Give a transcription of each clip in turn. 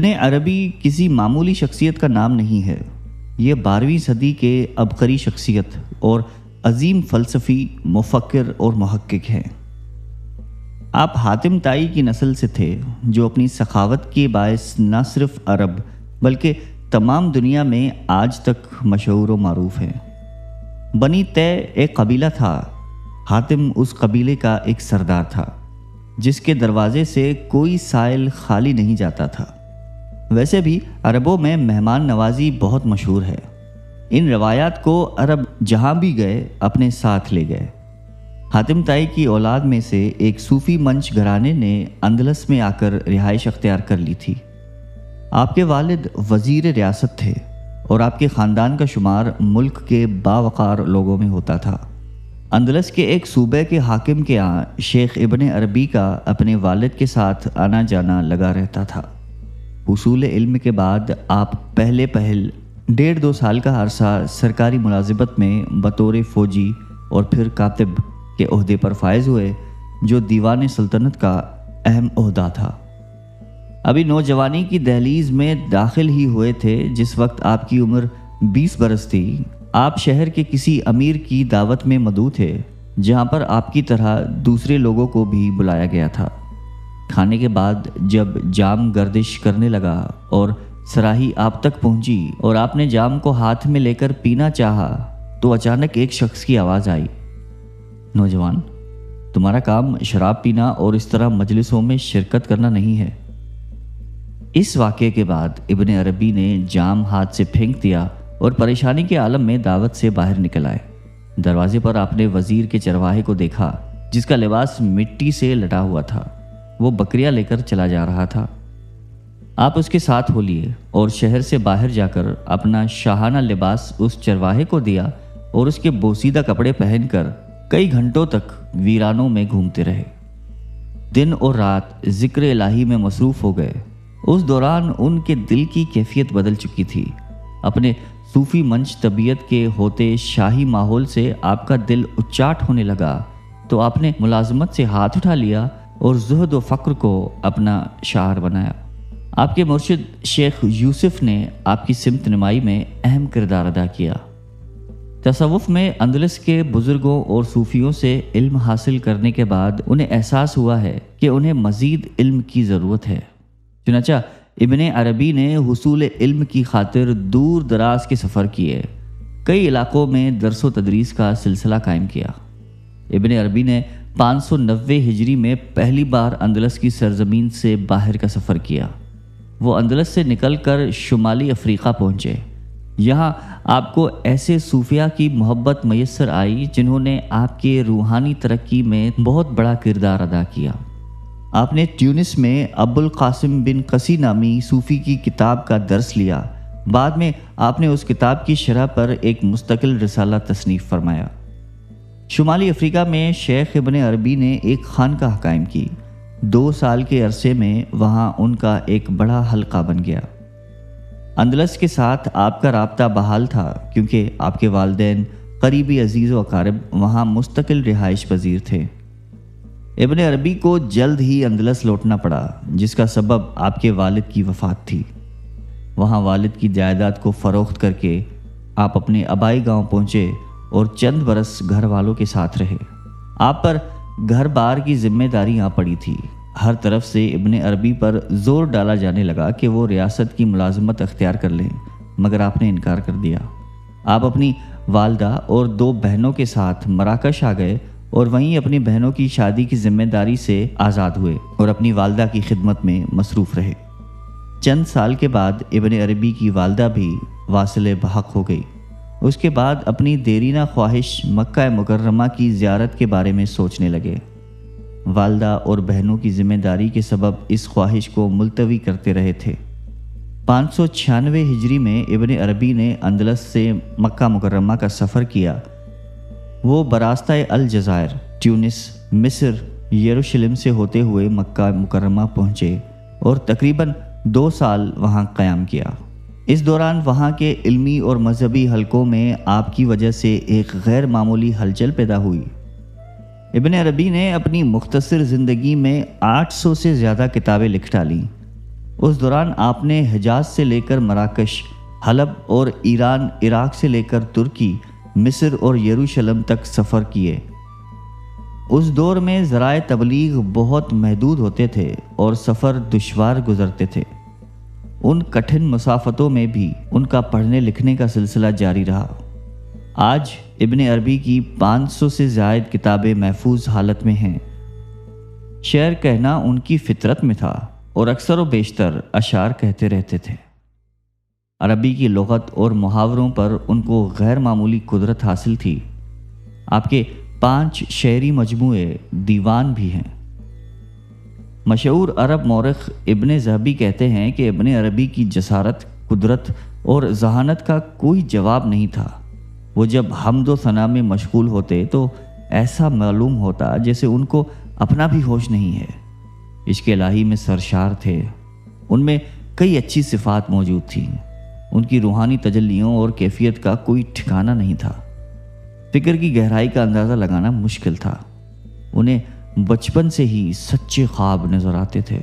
ابن عربی کسی معمولی شخصیت کا نام نہیں ہے، یہ 12ویں صدی کے عبقری شخصیت اور عظیم فلسفی، مفکر اور محقق ہیں۔ آپ حاتم طائی کی نسل سے تھے جو اپنی سخاوت کے باعث نہ صرف عرب بلکہ تمام دنیا میں آج تک مشہور و معروف ہیں۔ بنی طے ایک قبیلہ تھا۔ حاتم اس قبیلے کا ایک سردار تھا جس کے دروازے سے کوئی سائل خالی نہیں جاتا تھا۔ ویسے بھی عربوں میں مہمان نوازی بہت مشہور ہے۔ ان روایات کو عرب جہاں بھی گئے اپنے ساتھ لے گئے۔ حاتم طائی کی اولاد میں سے ایک صوفی منچ گھرانے نے اندلس میں آ کر رہائش اختیار کر لی تھی۔ آپ کے والد وزیر ریاست تھے اور آپ کے خاندان کا شمار ملک کے باوقار لوگوں میں ہوتا تھا۔ اندلس کے ایک صوبے کے حاکم کے ہاں شیخ ابن عربی کا اپنے والد کے ساتھ آنا جانا لگا رہتا تھا۔ حصول علم کے بعد آپ پہل 1.5-2 سال کا عرصہ سرکاری ملازمت میں بطور فوجی اور پھر کاتب کے عہدے پر فائز ہوئے، جو دیوان سلطنت کا اہم عہدہ تھا۔ ابھی نوجوانی کی دہلیز میں داخل ہی ہوئے تھے جس وقت آپ کی عمر 20 برس تھی۔ آپ شہر کے کسی امیر کی دعوت میں مدعو تھے جہاں پر آپ کی طرح دوسرے لوگوں کو بھی بلایا گیا تھا۔ کھانے کے بعد جب جام گردش کرنے لگا اور صراحی آپ تک پہنچی اور آپ نے جام کو ہاتھ میں لے کر پینا چاہا تو اچانک ایک شخص کی آواز آئی، نوجوان، تمہارا کام شراب پینا اور اس طرح مجلسوں میں شرکت کرنا نہیں ہے۔ اس واقعے کے بعد ابن عربی نے جام ہاتھ سے پھینک دیا اور پریشانی کے عالم میں دعوت سے باہر نکل آئے۔ دروازے پر آپ نے وزیر کے چرواہے کو دیکھا جس کا لباس مٹی سے لٹا ہوا تھا۔ وہ بکریاں لے کر چلا جا رہا تھا۔ آپ اس کے ساتھ ہو لیے اور شہر سے باہر جا کر اپنا شاہانہ لباس اس چرواہے کو دیا اور اس کے بوسیدہ کپڑے پہن کر کئی گھنٹوں تک ویرانوں میں گھومتے رہے۔ دن اور رات ذکر الہی میں مصروف ہو گئے۔ اس دوران ان کے دل کی کیفیت بدل چکی تھی۔ اپنے صوفی منچ طبیعت کے ہوتے شاہی ماحول سے آپ کا دل اچاٹ ہونے لگا تو آپ نے ملازمت سے ہاتھ اٹھا لیا اور زہد و فقر کو اپنا شعار بنایا۔ آپ کے مرشد شیخ یوسف نے آپ کی سمت نمائی میں اہم کردار ادا کیا۔ تصوف میں اندلس کے بزرگوں اور صوفیوں سے علم حاصل کرنے کے بعد انہیں احساس ہوا ہے کہ انہیں مزید علم کی ضرورت ہے۔ چنانچہ ابن عربی نے حصول علم کی خاطر دور دراز کے سفر کیے، کئی علاقوں میں درس و تدریس کا سلسلہ قائم کیا۔ ابن عربی نے 590 ہجری میں پہلی بار اندلس کی سرزمین سے باہر کا سفر کیا۔ وہ اندلس سے نکل کر شمالی افریقہ پہنچے۔ یہاں آپ کو ایسے صوفیاء کی محبت میسر آئی جنہوں نے آپ کے روحانی ترقی میں بہت بڑا کردار ادا کیا۔ آپ نے ٹیونس میں ابو القاسم بن قسی نامی صوفی کی کتاب کا درس لیا۔ بعد میں آپ نے اس کتاب کی شرح پر ایک مستقل رسالہ تصنیف فرمایا۔ شمالی افریقہ میں شیخ ابن عربی نے ایک خانقاہ قائم کی۔ 2 سال کے عرصے میں وہاں ان کا ایک بڑا حلقہ بن گیا۔ اندلس کے ساتھ آپ کا رابطہ بحال تھا کیونکہ آپ کے والدین، قریبی عزیز و اقارب وہاں مستقل رہائش پذیر تھے۔ ابن عربی کو جلد ہی اندلس لوٹنا پڑا جس کا سبب آپ کے والد کی وفات تھی۔ وہاں والد کی جائیداد کو فروخت کر کے آپ اپنے آبائی گاؤں پہنچے اور چند برس گھر والوں کے ساتھ رہے۔ آپ پر گھر بار کی ذمہ داری آ پڑی تھی۔ ہر طرف سے ابن عربی پر زور ڈالا جانے لگا کہ وہ ریاست کی ملازمت اختیار کر لیں، مگر آپ نے انکار کر دیا۔ آپ اپنی والدہ اور 2 بہنوں کے ساتھ مراکش آ گئے اور وہیں اپنی بہنوں کی شادی کی ذمہ داری سے آزاد ہوئے اور اپنی والدہ کی خدمت میں مصروف رہے۔ چند سال کے بعد ابن عربی کی والدہ بھی واصل بحق ہو گئی۔ اس کے بعد اپنی دیرینہ خواہش مکہ مکرمہ کی زیارت کے بارے میں سوچنے لگے۔ والدہ اور بہنوں کی ذمہ داری کے سبب اس خواہش کو ملتوی کرتے رہے تھے۔ 596 ہجری میں ابن عربی نے اندلس سے مکہ مکرمہ کا سفر کیا۔ وہ براستہ الجزائر، ٹیونس، مصر، یروشلم سے ہوتے ہوئے مکہ مکرمہ پہنچے اور تقریباً 2 سال وہاں قیام کیا۔ اس دوران وہاں کے علمی اور مذہبی حلقوں میں آپ کی وجہ سے ایک غیر معمولی ہلچل پیدا ہوئی۔ ابن عربی نے اپنی مختصر زندگی میں 800 سے زیادہ کتابیں لکھ ڈالیں اس دوران آپ نے حجاز سے لے کر مراکش، حلب اور ایران، عراق سے لے کر ترکی، مصر اور یروشلم تک سفر کیے۔ اس دور میں ذرائع تبلیغ بہت محدود ہوتے تھے اور سفر دشوار گزرتے تھے۔ ان کٹھن مسافتوں میں بھی ان کا پڑھنے لکھنے کا سلسلہ جاری رہا۔ آج ابن عربی کی 500 سے زائد کتابیں محفوظ حالت میں ہیں۔ شعر کہنا ان کی فطرت میں تھا اور اکثر و بیشتر اشعار کہتے رہتے تھے۔ عربی کی لغت اور محاوروں پر ان کو غیر معمولی قدرت حاصل تھی۔ آپ کے 5 شعری مجموعے دیوان بھی ہیں۔ مشہور عرب مورخ ابن ذہبی کہتے ہیں کہ ابن عربی کی جسارت، قدرت اور ذہانت کا کوئی جواب نہیں تھا۔ وہ جب حمد و ثنا میں مشغول ہوتے تو ایسا معلوم ہوتا جیسے ان کو اپنا بھی ہوش نہیں ہے۔ عشق الہی میں سرشار تھے۔ ان میں کئی اچھی صفات موجود تھیں۔ ان کی روحانی تجلیوں اور کیفیت کا کوئی ٹھکانہ نہیں تھا۔ فکر کی گہرائی کا اندازہ لگانا مشکل تھا۔ انہیں بچپن سے ہی سچے خواب نظر آتے تھے۔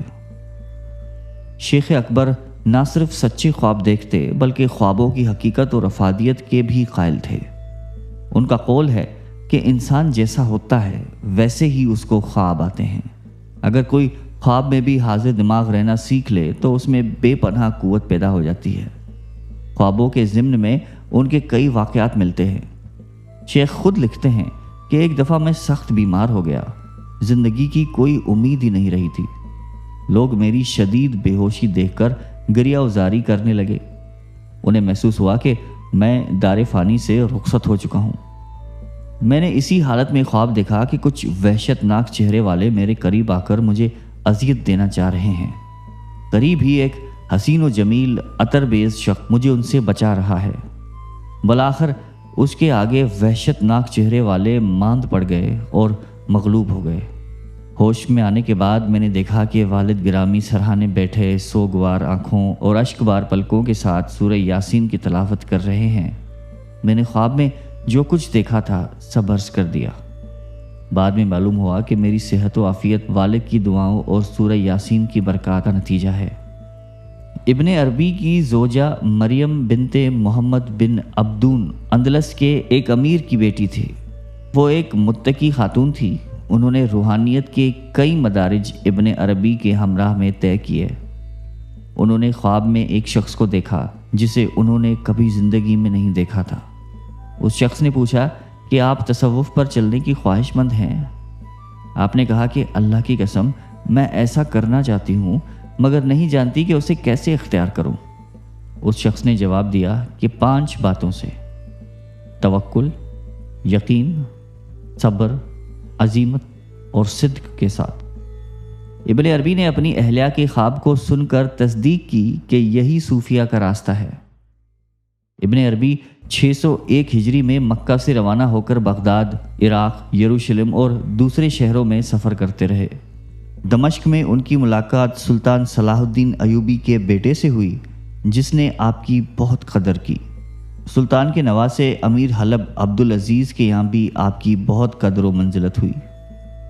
شیخ اکبر نہ صرف سچے خواب دیکھتے بلکہ خوابوں کی حقیقت اور افادیت کے بھی قائل تھے۔ ان کا قول ہے کہ انسان جیسا ہوتا ہے ویسے ہی اس کو خواب آتے ہیں۔ اگر کوئی خواب میں بھی حاضر دماغ رہنا سیکھ لے تو اس میں بے پناہ قوت پیدا ہو جاتی ہے۔ خوابوں کے ضمن میں ان کے کئی واقعات ملتے ہیں۔ شیخ خود لکھتے ہیں کہ ایک دفعہ میں سخت بیمار ہو گیا۔ زندگی کی کوئی امید ہی نہیں رہی تھی۔ لوگ میری شدید بے ہوشی دیکھ کر گریہ وزاری کرنے لگے۔ انہیں محسوس ہوا کہ میں دار فانی سے رخصت ہو چکا ہوں۔ میں نے اسی حالت میں خواب دیکھا کہ کچھ وحشت ناک چہرے والے میرے قریب آ کر مجھے اذیت دینا چاہ رہے ہیں۔ قریب ہی ایک حسین و جمیل عطر بیز شخص مجھے ان سے بچا رہا ہے۔ بالآخر اس کے آگے وحشت ناک چہرے والے ماند پڑ گئے اور مغلوب ہو گئے۔ ہوش میں آنے کے بعد میں نے دیکھا کہ والد گرامی سرہانے بیٹھے سوگوار آنکھوں اور اشک بار پلکوں کے ساتھ سورہ یاسین کی تلاوت کر رہے ہیں۔ میں نے خواب میں جو کچھ دیکھا تھا سب عرض کر دیا۔ بعد میں معلوم ہوا کہ میری صحت و عافیت والد کی دعاؤں اور سورہ یاسین کی برکات کا نتیجہ ہے۔ ابن عربی کی زوجہ مریم بنت محمد بن عبدون اندلس کے ایک امیر کی بیٹی تھی۔ وہ ایک متقی خاتون تھی۔ انہوں نے روحانیت کے کئی مدارج ابن عربی کے ہمراہ میں طے کیے۔ انہوں نے خواب میں ایک شخص کو دیکھا جسے انہوں نے کبھی زندگی میں نہیں دیکھا تھا۔ اس شخص نے پوچھا کہ آپ تصوف پر چلنے کی خواہش مند ہیں؟ آپ نے کہا کہ اللہ کی قسم میں ایسا کرنا چاہتی ہوں مگر نہیں جانتی کہ اسے کیسے اختیار کروں۔ اس شخص نے جواب دیا کہ 5 باتوں سے: توکل، یقین، صبر، عزیمت اور صدق کے ساتھ۔ ابن عربی نے اپنی اہلیہ کے خواب کو سن کر تصدیق کی کہ یہی صوفیہ کا راستہ ہے۔ ابن عربی 601 ہجری میں مکہ سے روانہ ہو کر بغداد، عراق، یروشلم اور دوسرے شہروں میں سفر کرتے رہے۔ دمشق میں ان کی ملاقات سلطان صلاح الدین ایوبی کے بیٹے سے ہوئی جس نے آپ کی بہت قدر کی۔ سلطان کے نواسے امیر حلب عبدالعزیز کے یہاں بھی آپ کی بہت قدر و منزلت ہوئی۔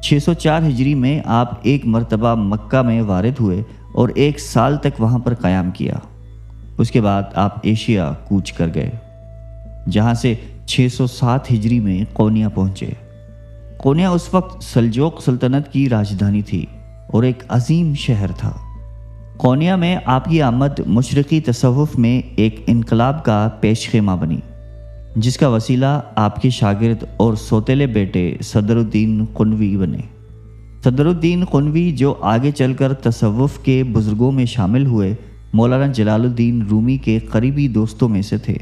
604 ہجری میں آپ ایک مرتبہ مکہ میں وارد ہوئے اور 1 سال تک وہاں پر قیام کیا۔ اس کے بعد آپ ایشیا کوچ کر گئے جہاں سے 607 ہجری میں قونیہ پہنچے۔ قونیہ اس وقت سلجوق سلطنت کی راجدھانی تھی اور ایک عظیم شہر تھا۔ قونیہ میں آپ کی آمد مشرقی تصوف میں ایک انقلاب کا پیش خیمہ بنی جس کا وسیلہ آپ کے شاگرد اور سوتیلے بیٹے صدر الدین قنوی بنے۔ صدر الدین قنوی جو آگے چل کر تصوف کے بزرگوں میں شامل ہوئے مولانا جلال الدین رومی کے قریبی دوستوں میں سے تھے۔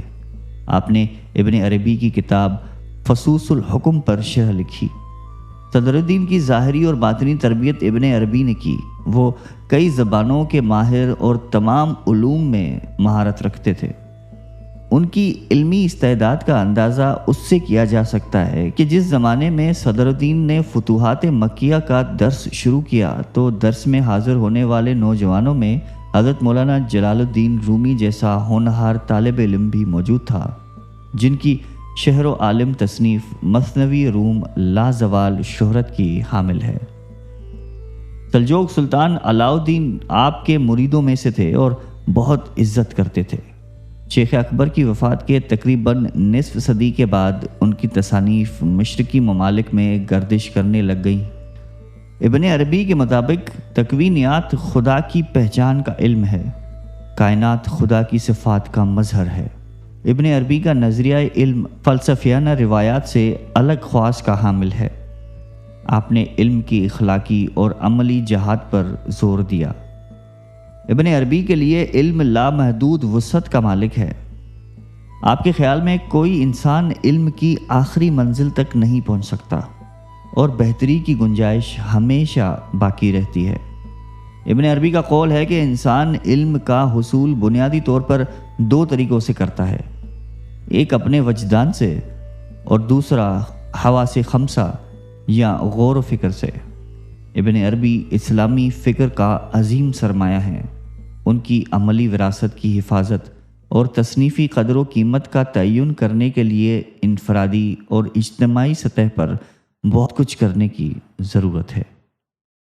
آپ نے ابن عربی کی کتاب فصوص الحکم پر شرح لکھی۔ صدر الدین کی ظاہری اور باطنی تربیت ابن عربی نے کی۔ وہ کئی زبانوں کے ماہر اور تمام علوم میں مہارت رکھتے تھے۔ ان کی علمی استعداد کا اندازہ اس سے کیا جا سکتا ہے کہ جس زمانے میں صدر الدین نے فتوحات مکیہ کا درس شروع کیا تو درس میں حاضر ہونے والے نوجوانوں میں حضرت مولانا جلال الدین رومی جیسا ہونہار طالب علم بھی موجود تھا جن کی شہر و عالم تصنیف مثنوی روم لازوال شہرت کی حامل ہے۔ سلجوق سلطان علاؤالدین آپ کے مریدوں میں سے تھے اور بہت عزت کرتے تھے۔ شیخ اکبر کی وفات کے تقریباً نصف صدی کے بعد ان کی تصانیف مشرقی ممالک میں گردش کرنے لگ گئیں۔ ابن عربی کے مطابق تکوینیات خدا کی پہچان کا علم ہے، کائنات خدا کی صفات کا مظہر ہے۔ ابن عربی کا نظریہ علم فلسفیانہ روایات سے الگ خواص کا حامل ہے۔ آپ نے علم کی اخلاقی اور عملی جہات پر زور دیا۔ ابن عربی کے لیے علم لامحدود وسعت کا مالک ہے۔ آپ کے خیال میں کوئی انسان علم کی آخری منزل تک نہیں پہنچ سکتا اور بہتری کی گنجائش ہمیشہ باقی رہتی ہے۔ ابن عربی کا قول ہے کہ انسان علم کا حصول بنیادی طور پر دو طریقوں سے کرتا ہے، ایک اپنے وجدان سے اور دوسرا حواس خمسہ یا غور و فکر سے۔ ابن عربی اسلامی فکر کا عظیم سرمایہ ہیں۔ ان کی عملی وراثت کی حفاظت اور تصنیفی قدر و قیمت کا تعین کرنے کے لیے انفرادی اور اجتماعی سطح پر بہت کچھ کرنے کی ضرورت ہے۔